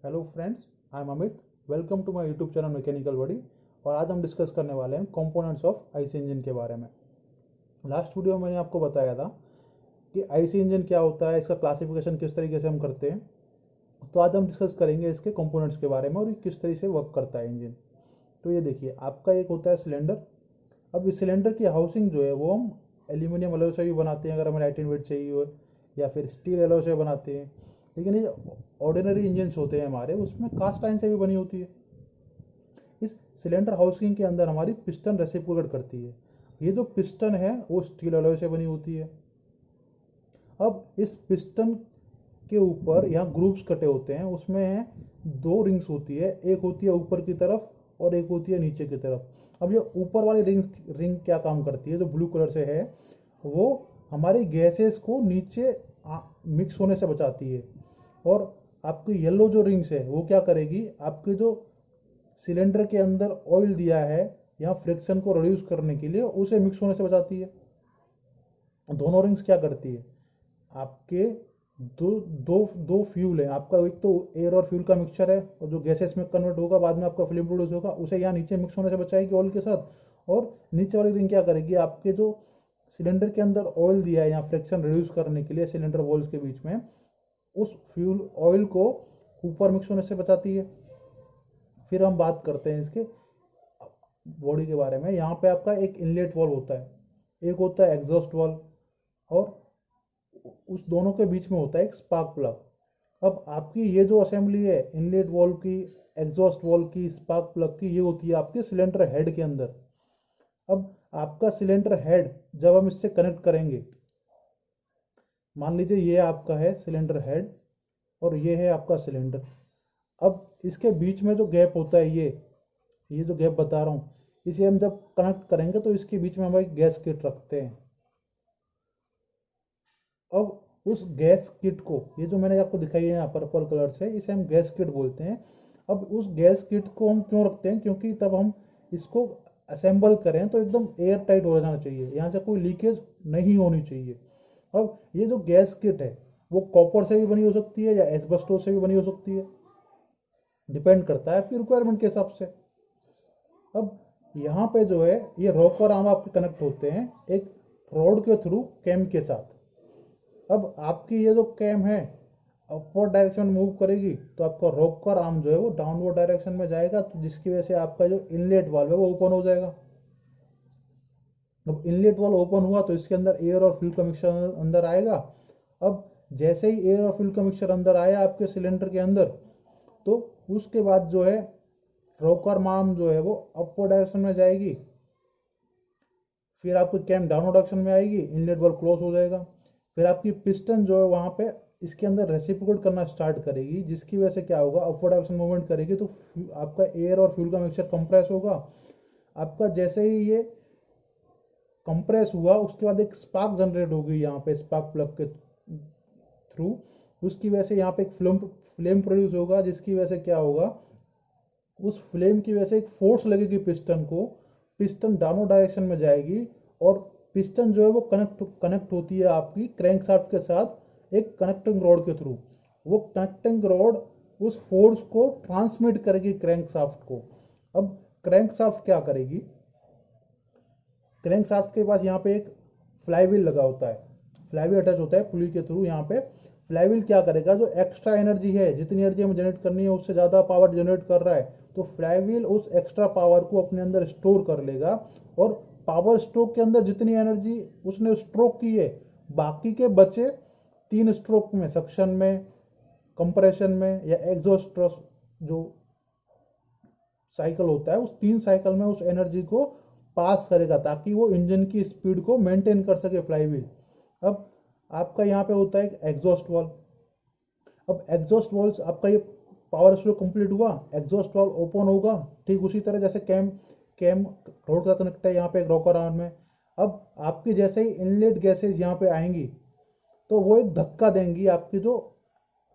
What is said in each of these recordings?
Hello friends, I am Amit. Welcome to my YouTube channel mechanical body. और आज हम discuss करने वाले हैं कंपोनेंट्स ऑफ आईसी इंजन के बारे में। लास्ट वीडियो में मैंने आपको बताया था कि आईसी इंजन क्या होता है, इसका क्लासिफिकेशन किस तरीके से हम करते हैं। तो आज हम डिस्कस करेंगे इसके कंपोनेंट्स के बारे में और ये किस तरीके से वर्क करता है इंजन। तो ये देखिए, आपका एक होता है सिलेंडर। अब इस सिलेंडर की हाउसिंग जो है वो हम एल्यूमिनियम एलॉय से भी बनाते हैं, अगर हमें लाइट इन वेट चाहिए हो, या फिर स्टील एलॉय से बनाते हैं। लेकिन ये ऑर्डिनरी इंजन्स होते हैं हमारे, उसमें कास्ट आयरन से भी बनी होती है। इस सिलेंडर हाउसिंग के अंदर हमारी पिस्टन रेसिप्रोकेट करती है। ये जो पिस्टन है वो स्टील एलॉय से बनी होती है। अब इस पिस्टन के ऊपर यहाँ ग्रुप्स कटे होते हैं, उसमें दो रिंग्स होती है, एक होती है ऊपर की तरफ और एक होती है नीचे की तरफ। अब ये ऊपर वाली रिंग क्या काम करती है, जो ब्लू कलर से है, वो हमारी गैसेस को नीचे मिक्स होने से बचाती है। और आपकी येलो जो रिंग्स है वो क्या करेगी, आपके जो सिलेंडर के अंदर ऑयल दिया है यहाँ फ्रिक्शन को रिड्यूस करने के लिए, उसे मिक्स होने से बचाती है। दोनों रिंग्स क्या करती है, आपके दो दो दो फ्यूल है आपका, एक तो एयर और फ्यूल का मिक्सचर है, और जो गैसेस में कन्वर्ट होगा बाद में आपका फ्लेम प्रोड्यूस होगा, उसे यहाँ नीचे मिक्स होने से बचाएगी ऑयल के साथ। और नीचे वाली रिंग क्या करेगी, आपके जो सिलेंडर के अंदर ऑयल दिया है यहाँ फ्रिक्शन रिड्यूस करने के लिए सिलेंडर वॉल्स के बीच में, उस फ्यूल ऑयल को ऊपर मिक्स होने से बचाती है। फिर हम बात करते हैं इसके बॉडी के बारे में। यहाँ पे आपका एक इनलेट वाल्व होता है, एक होता है एग्जॉस्ट वाल्व, और उस दोनों के बीच में होता है एक स्पार्क प्लग। अब आपकी ये जो असेंबली है इनलेट वाल्व की, एग्जॉस्ट वाल्व की, स्पार्क प्लग की, ये होती है आपके सिलेंडर हेड के अंदर। अब आपका सिलेंडर हेड जब हम इससे कनेक्ट करेंगे, मान लीजिए ये आपका है सिलेंडर हेड और ये है आपका सिलेंडर। अब इसके बीच में जो गैप होता है, ये जो गैप बता रहा हूँ, इसे हम जब कनेक्ट करेंगे तो इसके बीच में हम एक गैस किट रखते हैं। अब उस गैस किट को, ये जो मैंने आपको दिखाई है यहाँ पर्पल कलर से, इसे हम गैस किट बोलते हैं। अब उस गैस किट को हम क्यों रखते हैं, क्योंकि तब हम इसको असेंबल करें तो एकदम एयर टाइट हो जाना चाहिए, यहाँ से कोई लीकेज नहीं होनी चाहिए। अब ये जो गैस किट है वो कॉपर से भी बनी हो सकती है या एस्बेस्टोस से भी बनी हो सकती है, डिपेंड करता है आपकी रिक्वायरमेंट के हिसाब से। अब यहाँ पे जो है ये रॉकर आर्म आपके कनेक्ट होते हैं एक रॉड के थ्रू कैम के साथ। अब आपकी ये जो कैम है अपवर्ड डायरेक्शन में मूव करेगी, तो आपका रॉकर आर्म जो है वो डाउनवर्ड डायरेक्शन में जाएगा, तो जिसकी वजह से आपका जो इनलेट वाल्व है वो ओपन हो जाएगा। अब इनलेट वाल्व ओपन हुआ तो इसके अंदर एयर और फ्यूल का मिक्सचर अंदर आएगा। अब जैसे ही एयर और फ्यूल का मिक्सचर अंदर आया आपके सिलेंडर के अंदर, तो उसके बाद जो है रॉकर आर्म जो है वो अपवर्ड डायरेक्शन में जाएगी, फिर आपकी कैम डाउनवर्ड डायरेक्शन में आएगी, इनलेट वाल्व क्लोज हो जाएगा। फिर आपकी पिस्टन जो है वहाँ पे इसके अंदर रेसिप्रोकेट करना स्टार्ट करेगी, जिसकी वजह से क्या होगा, अपवर्ड डायरेक्शन मूवमेंट करेगी, तो आपका एयर और फ्यूल का मिक्सचर कंप्रेस होगा। आपका जैसे ही ये कंप्रेस हुआ उसके बाद एक स्पार्क जनरेट होगी यहाँ पे स्पार्क प्लग के थ्रू, उसकी वजह से यहाँ पे एक फ्लेम प्रोड्यूस होगा, जिसकी वजह से क्या होगा, उस फ्लेम की वजह से एक फोर्स लगेगी पिस्टन को, पिस्टन डाउनवर्ड डायरेक्शन में जाएगी, और पिस्टन जो है वो कनेक्ट होती है आपकी क्रैंकशाफ्ट के साथ एक कनेक्टिंग रॉड के थ्रू। वो कनेक्टिंग रॉड उस फोर्स को ट्रांसमिट करेगी क्रैंकशाफ्ट को। अब क्रैंकशाफ्ट क्या करेगी, क्रैंकशाफ्ट के पास यहाँ पे एक फ्लाईव्हील लगा होता है, फ्लाईव्हील अटैच होता है पुली के थ्रू यहाँ पे। फ्लाईव्हील क्या करेगा, जो एक्स्ट्रा एनर्जी है, जितनी एनर्जी हमें जनरेट करनी है उससे ज़्यादा पावर जनरेट कर रहा है, तो फ्लाईव्हील उस एक्स्ट्रा पावर को अपने अंदर स्टोर कर लेगा। और पावर स्ट्रोक के अंदर जितनी एनर्जी उसने स्ट्रोक की है, बाकी के बचे 3 स्ट्रोक में, सक्शन में, कंप्रेशन में या एग्जॉस्ट जो साइकिल होता है, उस 3 साइकिल में उस एनर्जी को पास करेगा, ताकि वो इंजन की स्पीड को मेंटेन कर सके फ्लाईव्हील। अब आपका यहाँ पे होता है एग्जॉस्ट वाल्व। अब एग्जॉस्ट वाल्व आपका ये पावर स्ट्रोक कंप्लीट हुआ, एग्जॉस्ट वाल्व ओपन होगा, ठीक उसी तरह जैसे कैम कैम रोड का कनेक्ट है, यहाँ पे एक रॉकर आर्म है। अब आपकी जैसे ही इनलेट गैसेज यहाँ पे आएंगी, तो वो एक धक्का देंगी, आपकी जो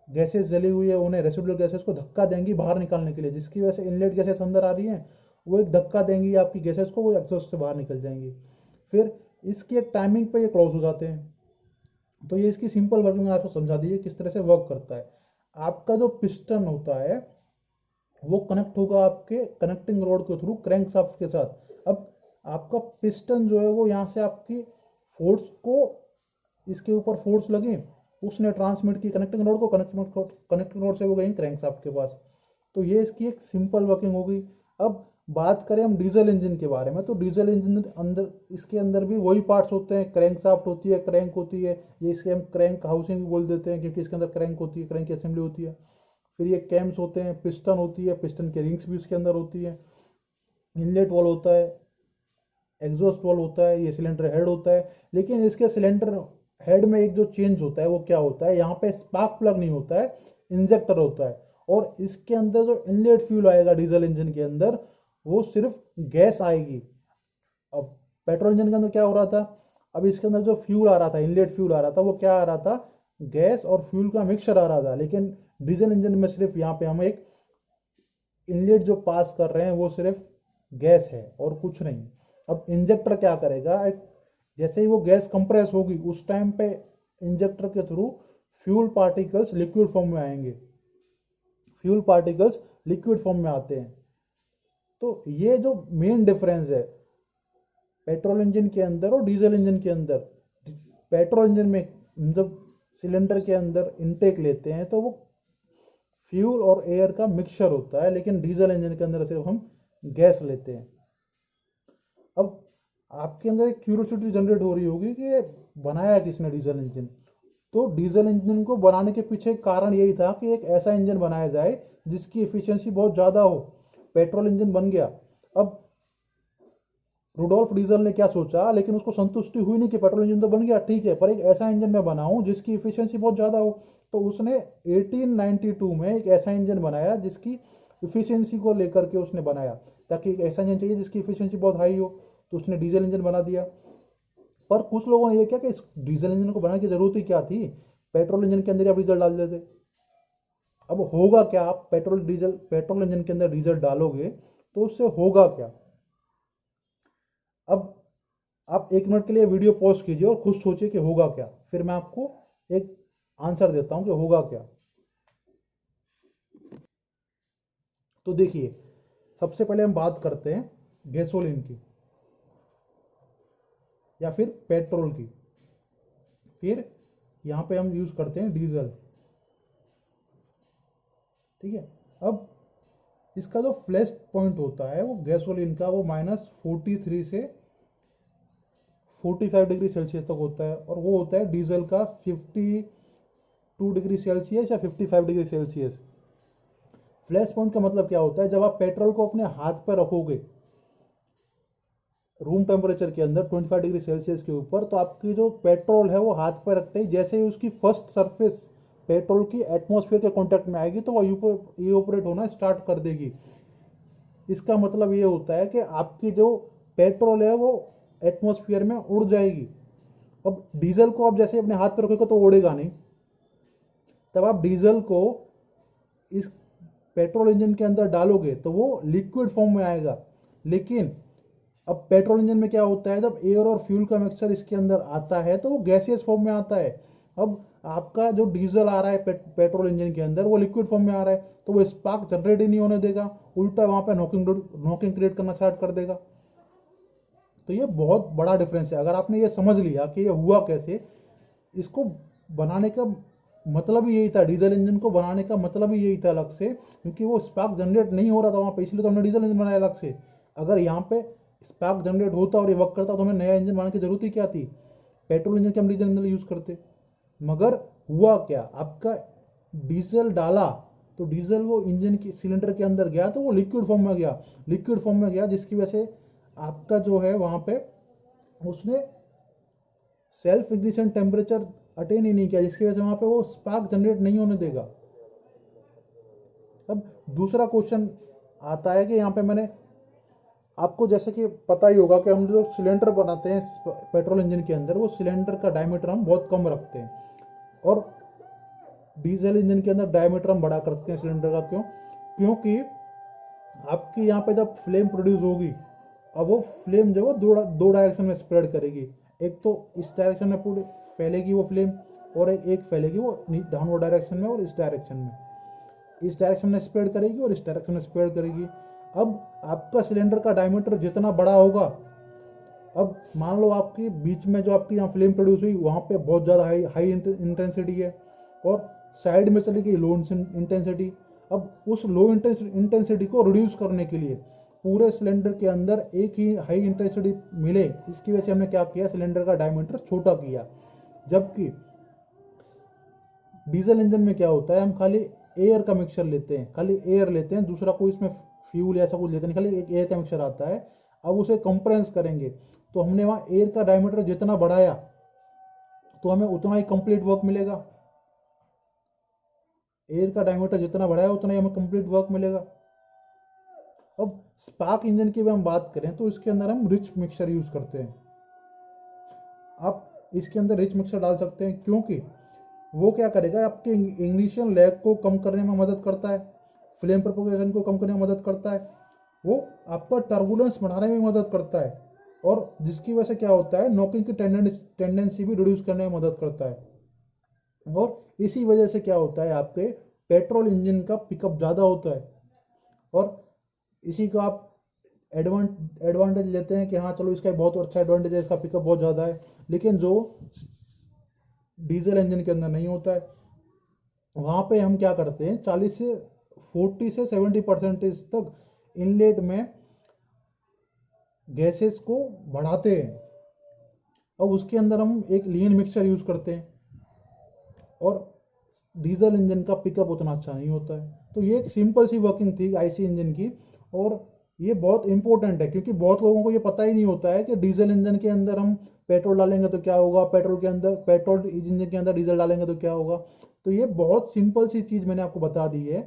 गैसेस जली हुई है उन्हें, रेसिडुअल गैसेस को धक्का देंगी बाहर निकालने के लिए, जिसकी वजह से इनलेट गैसेस अंदर आ रही हैं, वो एक धक्का देंगी आपकी गैसेस को, वो एग्जॉस्ट से बाहर निकल जाएंगी। फिर इसकी एक टाइमिंग पे ये क्लोज हो जाते हैं। तो ये इसकी सिंपल वर्किंग मैंने आपको समझा दी है किस तरह से वर्क करता है। आपका जो पिस्टन होता है वो कनेक्ट होगा आपके कनेक्टिंग रोड के थ्रू क्रैंक शाफ्ट के साथ। अब आपका पिस्टन जो है वो यहाँ से आपकी फोर्स को, इसके ऊपर फोर्स लगी, उसने ट्रांसमिट की कनेक्टिंग रोड को, कनेक्टिंग रोड से वो गई क्रैंक शाफ्ट के पास। तो ये इसकी एक सिंपल वर्किंग हो गई। अब बात करें हम डीजल इंजन के बारे में, तो डीजल इंजन अंदर, इसके अंदर भी वही पार्ट्स होते हैं, क्रैंक शाफ्ट होती है, क्रैंक होती है, ये इसके हम क्रैंक हाउसिंग भी बोल देते हैं क्योंकि इसके अंदर क्रैंक होती है, क्रैंक की असेंबली होती है। फिर ये कैम्स होते हैं, पिस्टन होती है, पिस्टन के रिंग्स भी इसके अंदर होती है, इनलेट वॉल होता है, एग्जॉस्ट वॉल होता है, ये सिलेंडर हेड होता है। लेकिन इसके सिलेंडर हेड में एक जो चेंज होता है वो क्या होता है, यहाँ पे स्पार्क प्लग नहीं होता है, इंजेक्टर होता है। और इसके अंदर जो इनलेट फ्यूल आएगा डीजल इंजन के अंदर, वो सिर्फ गैस आएगी। अब पेट्रोल इंजन के अंदर क्या हो रहा था, अब इसके अंदर जो फ्यूल आ रहा था, इनलेट फ्यूल आ रहा था, वो क्या आ रहा था, गैस और फ्यूल का मिक्सचर आ रहा था। लेकिन डीजल इंजन में सिर्फ यहाँ पे हम एक इनलेट जो पास कर रहे हैं वो सिर्फ गैस है और कुछ नहीं। अब इंजेक्टर क्या करेगा, जैसे ही वो गैस कंप्रेस होगी उस टाइम पे इंजेक्टर के through fuel particles liquid form में आएंगे, फ्यूल पार्टिकल्स लिक्विड फॉर्म में आते हैं। तो ये जो मेन डिफरेंस है पेट्रोल इंजन के अंदर और डीजल इंजन के अंदर, पेट्रोल इंजन में जब सिलेंडर के अंदर इनटेक लेते हैं तो वो फ्यूल और एयर का मिक्सचर होता है, लेकिन डीजल इंजन के अंदर सिर्फ हम गैस लेते हैं। अब आपके अंदर एक क्यूरियोसिटी जनरेट हो रही होगी कि ये बनाया किसने डीजल इंजन। तो डीजल इंजन को बनाने के पीछे कारण यही था कि एक ऐसा इंजन बनाया जाए जिसकी एफिशिएंसी बहुत ज़्यादा हो। पेट्रोल इंजन बन गया। अब रुडोल्फ डीजल ने क्या सोचा, लेकिन उसको संतुष्टि हुई नहीं कि पेट्रोल इंजन तो बन गया ठीक है, पर एक ऐसा इंजन मैं बनाऊं जिसकी इफिशियंसी बहुत ज़्यादा हो। तो उसने 1892 में एक ऐसा इंजन बनाया जिसकी इफिशियंसी को लेकर के उसने बनाया, ताकि एक ऐसा इंजन चाहिए जिसकी इफिशियंसी बहुत हाई हो, तो उसने डीजल इंजन बना दिया। पर कुछ लोगों ने ये किया कि इस डीजल इंजन को बनाने की जरूरत ही क्या थी, पेट्रोल इंजन के अंदर ही आप डीजल डाल देते। अब होगा क्या, आप पेट्रोल इंजन के अंदर डीजल डालोगे तो उससे होगा क्या। अब आप 1 मिनट के लिए वीडियो पॉज कीजिए और खुद सोचिए कि होगा क्या, फिर मैं आपको एक आंसर देता हूं कि होगा क्या। तो देखिए, सबसे पहले हम बात करते हैं गैसोलीन की या फिर पेट्रोल की, फिर यहां पे हम यूज करते हैं डीजल। ठीक है। अब इसका जो फ्लैश पॉइंट होता है वो गैसोलीन का, वो -43 से 45 डिग्री सेल्सियस तक होता है, और वो होता है डीजल का 52 डिग्री सेल्सियस या 55 डिग्री सेल्सियस। फ्लैश पॉइंट का मतलब क्या होता है, जब आप पेट्रोल को अपने हाथ पर रखोगे रूम टेम्परेचर के अंदर 25 डिग्री सेल्सियस के ऊपर, तो आपकी जो पेट्रोल है वो हाथ पर रखते ही जैसे ही उसकी फर्स्ट सरफेस पेट्रोल की एटमॉस्फेयर के कांटेक्ट में आएगी तो वो इवोपरेट होना स्टार्ट कर देगी। इसका मतलब ये होता है कि आपकी जो पेट्रोल है वो एटमॉस्फेयर में उड़ जाएगी। अब डीजल को आप जैसे अपने हाथ पर रखोगे तो उड़ेगा नहीं, तब आप डीजल को इस पेट्रोल इंजन के अंदर डालोगे तो वो लिक्विड फॉर्म में आएगा। लेकिन अब पेट्रोल इंजन में क्या होता है, जब एयर और फ्यूल का मिक्सचर इसके अंदर आता है तो वो गैसियस फॉर्म में आता है। अब आपका जो डीजल आ रहा है पेट्रोल इंजन के अंदर वो लिक्विड फॉर्म में आ रहा है, तो वो स्पार्क जनरेट ही नहीं होने देगा, उल्टा वहां पे नॉकिंग क्रिएट करना स्टार्ट कर देगा। तो ये बहुत बड़ा डिफरेंस है। अगर आपने ये समझ लिया कि ये हुआ कैसे, इसको बनाने का मतलब ही यही था, डीजल इंजन को बनाने का मतलब ही यही था अलग से, क्योंकि वो स्पार्क जनरेट नहीं हो रहा था वहाँ पे, इसलिए तो हमने डीजल इंजन बनाया अलग से। अगर यहाँ पे स्पार्क जनरेट होता और ये वर्क करता तो हमें नया इंजन बनाने की जरूरत ही क्या थी, पेट्रोल इंजन के हम डीजल इंजन यूज़ करते। मगर हुआ क्या, आपका डीजल डाला तो डीजल वो इंजन की सिलेंडर के अंदर गया तो वो लिक्विड फॉर्म में गया, लिक्विड फॉर्म में गया, जिसकी वजह से आपका जो है वहाँ पे उसने सेल्फ इग्निशन टेम्परेचर अटेन ही नहीं किया, जिसकी वजह से वहाँ पे वो स्पार्क जनरेट नहीं होने देगा। अब दूसरा क्वेश्चन आता है कि यहाँ पे मैंने आपको, जैसे कि पता ही होगा कि हम जो सिलेंडर बनाते हैं पेट्रोल इंजन के अंदर, वो सिलेंडर का डायमीटर हम बहुत कम रखते हैं, और डीजल इंजन के अंदर डायमीटर हम बड़ा करते हैं सिलेंडर का। क्यों? क्योंकि आपकी यहाँ पे जब फ्लेम प्रोड्यूस होगी, अब वो फ्लेम जो है दो डायरेक्शन में स्प्रेड करेगी। एक तो इस डायरेक्शन में पूरी फैलेगी वो फ्लेम, और एक फैलेगी वो डाउनवर्ड डायरेक्शन में और इस डायरेक्शन में। इस डायरेक्शन में स्प्रेड करेगी और इस डायरेक्शन में स्प्रेड करेगी। अब आपका सिलेंडर का डायमीटर जितना बड़ा होगा, अब मान लो आपकी बीच में जो आपकी यहाँ फ्लेम प्रोड्यूस हुई वहाँ पे बहुत ज़्यादा हाई इंटेंसिटी है और साइड में चली गई लो इंटेंसिटी। अब उस लो इंटेंसिटी को रिड्यूस करने के लिए पूरे सिलेंडर के अंदर एक ही हाई इंटेंसिटी मिले, इसकी वजह से हमने क्या किया, सिलेंडर का डायमीटर छोटा किया। जबकि डीजल इंजन में क्या होता है, हम खाली एयर का मिक्सचर लेते हैं, खाली एयर लेते हैं, दूसरा कोई इसमें फ्यूल ऐसा कुछ लेते नहीं, खाली एक एयर का मिक्सचर आता है। अब उसे कंप्रेस करेंगे तो हमने वहाँ एयर का डायमीटर जितना बढ़ाया तो हमें उतना ही कंप्लीट वर्क मिलेगा। एयर का डायमीटर जितना बढ़ाया उतना ही हमें कंप्लीट वर्क मिलेगा। अब स्पार्क इंजन की भी हम बात करें तो इसके अंदर हम रिच मिक्सचर यूज करते हैं। आप इसके अंदर रिच मिक्सचर डाल सकते हैं क्योंकि वो क्या करेगा, आपके इग्निशन लैग को कम करने में मदद करता है, फ्लेम प्रोपगेशन को कम करने में मदद करता है, वो आपका टर्बुलेंस बढ़ाने में मदद करता है और जिसकी वजह से क्या होता है, नॉकिंग की टेंडेंसी भी रिड्यूस करने में मदद करता है। और इसी वजह से क्या होता है, आपके पेट्रोल इंजन का पिकअप ज़्यादा होता है और इसी का आप एडवांटेज लेते हैं कि हाँ चलो इसका बहुत अच्छा एडवांटेज है, इसका पिकअप बहुत ज़्यादा है, लेकिन जो डीजल इंजन के अंदर नहीं होता है। वहाँ पे हम क्या करते हैं, 40 से 70% तक इनलेट में गैसेस को बढ़ाते हैं। अब उसके अंदर हम एक लीन मिक्सचर यूज़ करते हैं और डीजल इंजन का पिकअप उतना अच्छा नहीं होता है। तो ये एक सिंपल सी वर्किंग थी आईसी इंजन की और ये बहुत इंपॉर्टेंट है क्योंकि बहुत लोगों को ये पता ही नहीं होता है कि डीजल इंजन के अंदर हम पेट्रोल डालेंगे तो क्या होगा, पेट्रोल इंजन के अंदर डीजल डालेंगे तो क्या होगा। तो ये बहुत सिंपल सी चीज़ मैंने आपको बता दी है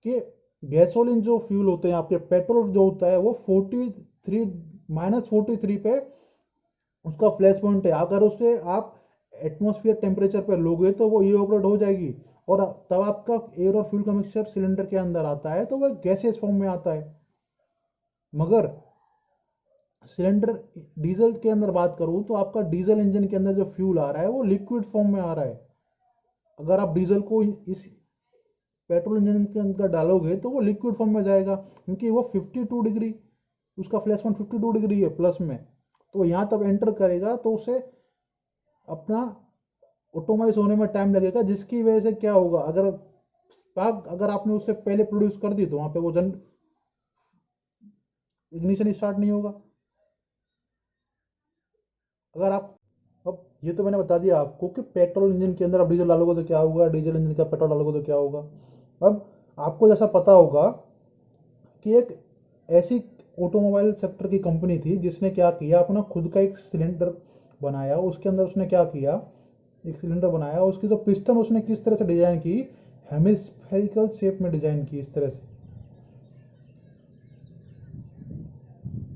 कि गैसोलीन जो फ्यूल होते हैं आपके, पेट्रोल जो होता है वो 43 पे उसका फ्लैश पॉइंट है। अगर उसे आप एटमॉस्फेयर टेम्परेचर पर लोगे तो वो इवेपोरेट हो जाएगी और तब आपका एयर और फ्यूल का मिक्सचर सिलेंडर के अंदर आता है तो वह गैसेस फॉर्म में आता है। मगर सिलेंडर डीजल के अंदर बात करूं तो आपका डीजल इंजन के अंदर जो फ्यूल आ रहा है वो लिक्विड फॉर्म में आ रहा है। अगर आप डीजल को इस पेट्रोल इंजन के अंदर डालोगे तो वो लिक्विड फॉर्म में जाएगा क्योंकि वो 52 डिग्री, उसका फ्लैश पॉइंट 52 डिग्री है प्लस में, तो यहाँ तब एंटर करेगा तो उसे अपना ऑटोमाइज होने में टाइम लगेगा, जिसकी वजह से क्या होगा, अगर स्पार्क अगर आपने उससे पहले प्रोड्यूस कर दी तो वहाँ पे वो इग्निशन स्टार्ट नहीं होगा। अगर आप, अब ये तो मैंने बता दिया आपको कि पेट्रोल इंजन के अंदर आप डीजल डालोगे तो क्या होगा, डीजल इंजन का पेट्रोल डालोगे तो क्या होगा। अब आपको जैसा पता होगा कि एक ऐसी ऑटोमोबाइल सेक्टर की कंपनी थी जिसने क्या किया, अपना खुद का एक सिलेंडर बनाया, उसके अंदर उसने क्या किया, एक सिलेंडर बनाया, उसकी जो पिस्टन उसने किस तरह से डिजाइन की, हेमिस्फेरिकल शेप में डिजाइन की इस तरह से।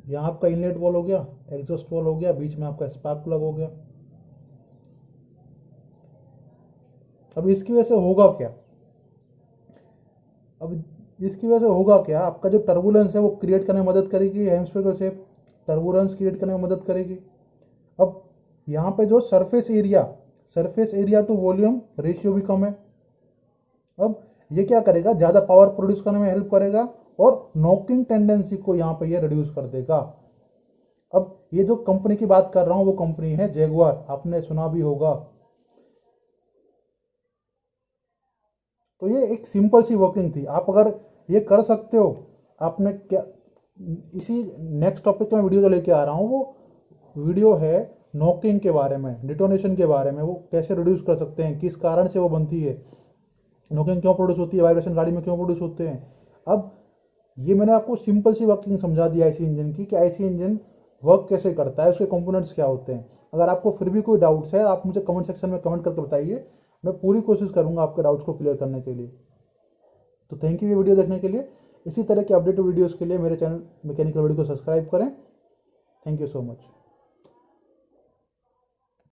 यहाँ आपका इनलेट वॉल हो गया, एग्जॉस्ट वॉल हो गया, बीच में आपका स्पार्क प्लग हो गया। अब इसकी वजह से होगा क्या, अब इसकी वजह से होगा क्या, आपका जो टर्बुलेंस है वो क्रिएट करने में मदद करेगी, हेमिस्फेरिकल शेप टर्बुलेंस क्रिएट करने में मदद करेगी। अब यहाँ पे जो surface area to volume ratio भी कम है। अब ये क्या करेगा, ज़्यादा पावर प्रोड्यूस करने में हेल्प करेगा और नॉकिंग टेंडेंसी को यहाँ पे ये रिड्यूस कर देगा। अब ये जो कंपनी की बात कर रहा हूँ वो कंपनी है जैगुआर, आपने सुना भी होगा। तो ये एक सिंपल सी वर्किंग थी, आप अगर ये कर सकते हो, आपने क्या, इसी नेक्स्ट टॉपिक में वीडियो जो लेके आ रहा हूँ वो वीडियो है नॉकिंग के बारे में, डिटोनेशन के बारे में, वो कैसे रिड्यूस कर सकते हैं, किस कारण से वो बनती है, नॉकिंग क्यों प्रोड्यूस होती है, वाइब्रेशन गाड़ी में क्यों प्रोड्यूस होते हैं। अब ये मैंने आपको सिंपल सी वर्किंग समझा दी आईसी इंजन की कि आईसी इंजन वर्क कैसे करता है, उसके कंपोनेंट्स क्या होते हैं। अगर आपको फिर भी कोई डाउट्स है आप मुझे कमेंट सेक्शन में कमेंट करके बताइए, मैं पूरी कोशिश करूंगा आपके डाउट्स को क्लियर करने के लिए। तो थैंक यू ये वीडियो देखने के लिए। इसी तरह के अपडेटेड वीडियोस के लिए मेरे चैनल मैकेनिकल वर्डी को सब्सक्राइब करें। Thank you so much.